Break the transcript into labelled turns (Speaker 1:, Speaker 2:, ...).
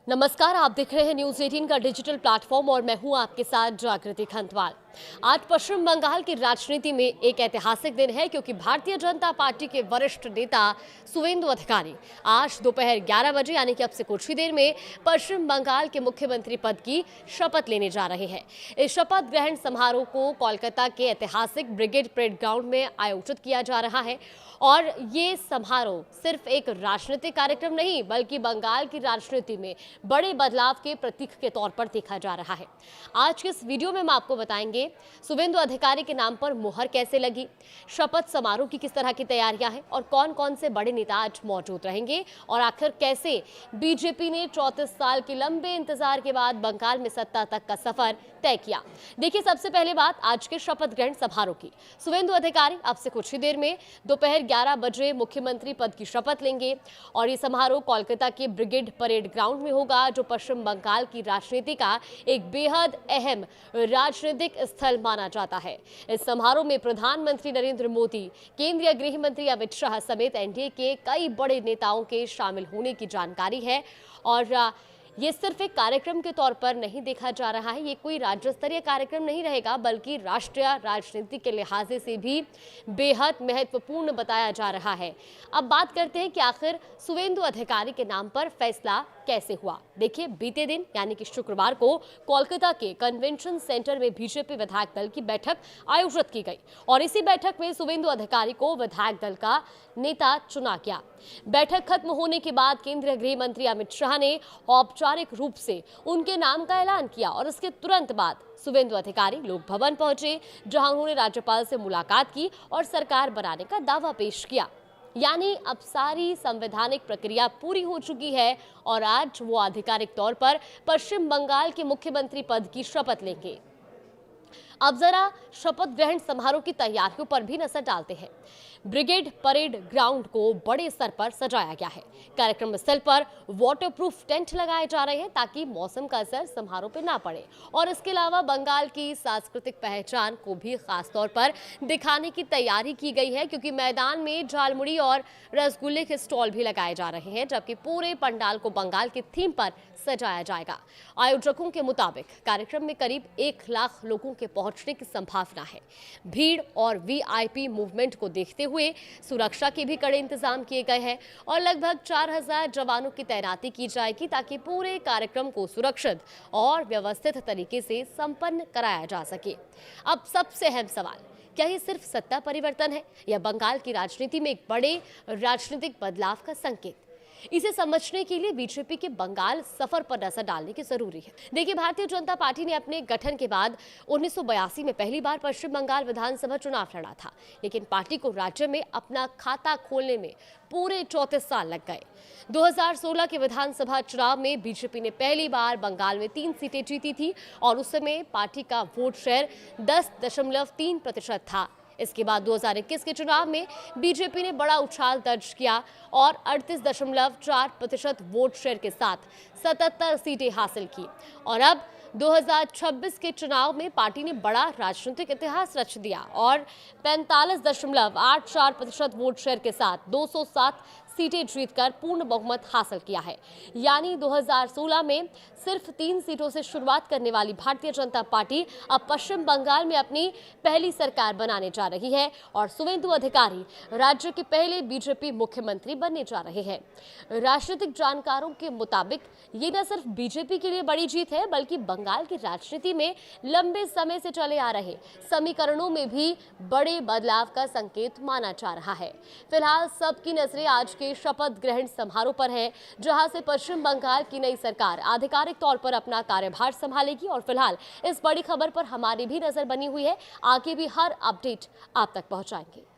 Speaker 1: नमस्कार, आप देख रहे हैं न्यूज 18 का डिजिटल प्लेटफॉर्म और मैं हूं आपके साथ जागृति खंतवाल। आज पश्चिम बंगाल की राजनीति में एक ऐतिहासिक दिन है क्योंकि भारतीय जनता पार्टी के वरिष्ठ नेता सुवेंदु अधिकारी आज दोपहर 11 बजे यानी कि अब से कुछ ही देर में पश्चिम बंगाल के मुख्यमंत्री पद की शपथ लेने जा रहे हैं। इस शपथ ग्रहण समारोह को कोलकाता के ऐतिहासिक ब्रिगेड परेड ग्राउंड में आयोजित किया जा रहा है और ये समारोह सिर्फ एक राजनीतिक कार्यक्रम नहीं बल्कि बंगाल की राजनीति में बड़े बदलाव के प्रतीक के तौर पर देखा जा रहा है। आज के इस वीडियो में हम आपको बताएंगे सुवेंदु अधिकारी के नाम पर मुहर कैसे लगी, शपथ समारोह की किस तरह की तैयारियां हैं और कौन कौन से बड़े नेता आज मौजूद रहेंगे और आखिर कैसे बीजेपी ने 34 साल के लंबे इंतजार के बाद बंगाल में सत्ता तक का सफर तय किया। देखिए, सबसे पहले बात आज के शपथ ग्रहण समारोह की। सुवेंदु अधिकारी अब से कुछ ही देर में दोपहर 11 बजे मुख्यमंत्री पद की शपथ लेंगे और ये समारोह कोलकाता के ब्रिगेड परेड ग्राउंड में होगा, जो पश्चिम बंगाल की राजनीति का एक बेहद अहम राजनीतिक स्थल माना जाता है। इस समारोह में प्रधानमंत्री नरेंद्र मोदी, केंद्रीय गृह मंत्री अमित शाह समेत एनडीए के कई बड़े नेताओं के शामिल होने की जानकारी है और ये सिर्फ एक कार्यक्रम के तौर पर नहीं देखा जा रहा है। ये कोई राज्य स्तरीय कार्यक्रम नहीं रहेगा बल्कि राष्ट्रीय राजनीति के लिहाज से भी बेहद महत्वपूर्ण बताया जा रहा है। अब बात करते हैं कि आखिर सुवेंदु अधिकारी के नाम पर फैसला कैसे हुआ। देखिए, बीते दिन यानी कि शुक्रवार को कोलकाता के कन्वेंशन सेंटर में बीजेपी विधायक दल की बैठक आयोजित की गई और इसी बैठक में सुवेंदु अधिकारी को विधायक दल का नेता चुना गया। बैठक खत्म होने के बाद केंद्रीय गृह मंत्री अमित शाह ने औपचारिक रूप से उनके नाम का ऐलान किया और इसके तुरंत बाद सुवेंदु अधिकारी लोक भवन पहुंचे, जहां उन्होंने राज्यपाल से मुलाकात की और सरकार बनाने का दावा पेश किया। यानी अब सारी संवैधानिक प्रक्रिया पूरी हो चुकी है और आज वो आधिकारिक तौर पर पश्चिम बंगाल के मुख्यमंत्री पद की शपथ लेंगे। अब जरा शपथ ग्रहण समारोह की तैयारियों पर भी नजर डालते हैं। ब्रिगेड परेड ग्राउंड को बड़े स्तर पर सजाया गया है। कार्यक्रम स्थल पर वाटरप्रूफ टेंट लगाए जा रहे हैं ताकि मौसम का असर समारोह पर ना पड़े और इसके अलावा बंगाल की सांस्कृतिक पहचान को भी खास तौर पर दिखाने की तैयारी की गई है, क्योंकि मैदान में झालमुड़ी और रसगुल्ले के स्टॉल भी लगाए जा रहे हैं, जबकि पूरे पंडाल को बंगाल के थीम पर सजाया जाएगा। आयोजकों के मुताबिक कार्यक्रम में करीब 1 लाख लोगों के पहुंचने की संभावना है। भीड़ और वीआईपी मूवमेंट को देखते हुए सुरक्षा के भी कड़े इंतजाम किए गए हैं और लगभग 4000 जवानों की तैनाती की जाएगी ताकि पूरे कार्यक्रम को सुरक्षित और व्यवस्थित तरीके से संपन्न कराया जा सके। अब सबसे अहम सवाल, क्या ये सिर्फ सत्ता परिवर्तन है या बंगाल की राजनीति में एक बड़े राजनीतिक बदलाव का संकेत? इसे समझने के लिए बीजेपी के बंगाल सफर पर नजर डालने की जरूरी है। देखिए, भारतीय जनता पार्टी ने अपने गठन के बाद 1982 में पहली बार पश्चिम बंगाल विधानसभा चुनाव लड़ा था, लेकिन पार्टी को राज्य में अपना खाता खोलने में पूरे 34 साल लग गए। 2016 के विधानसभा चुनाव में बीजेपी ने पहली बार बंगाल में 3 सीटें जीती थी और उस समय पार्टी का वोट शेयर 10.3% था। इसके बाद 2021 के चुनाव में बीजेपी ने बड़ा उछाल दर्ज किया और 38.4% वोट शेयर के साथ 77 सीटें हासिल की और अब 2026 के चुनाव में पार्टी ने बड़ा राजनीतिक इतिहास रच दिया और 45.84% वोट शेयर के साथ 207 सीटें जीतकर पूर्ण बहुमत हासिल किया है। यानी 2016 में सिर्फ 3 सीटों से शुरुआत करने वाली भारतीय जनता पार्टी अब पश्चिम बंगाल में अपनी पहली सरकार बनाने जा रही है और सुवेंदु अधिकारी राज्य के पहले बीजेपी मुख्यमंत्री बनने जा रहे हैं। राजनीतिक जानकारों के मुताबिक ये न सिर्फ बीजेपी के लिए बड़ी जीत है बल्कि बंगाल की राजनीति में लंबे समय से चले आ रहे समीकरणों में भी बड़े बदलाव का संकेत माना जा रहा है। फिलहाल सबकी नजरें आज के शपथ ग्रहण समारोह पर है, जहां से पश्चिम बंगाल की नई सरकार आधिकारिक तौर पर अपना कार्यभार संभालेगी और फिलहाल इस बड़ी खबर पर हमारी भी नजर बनी हुई है। आगे भी हर अपडेट आप तक पहुंचाएंगे।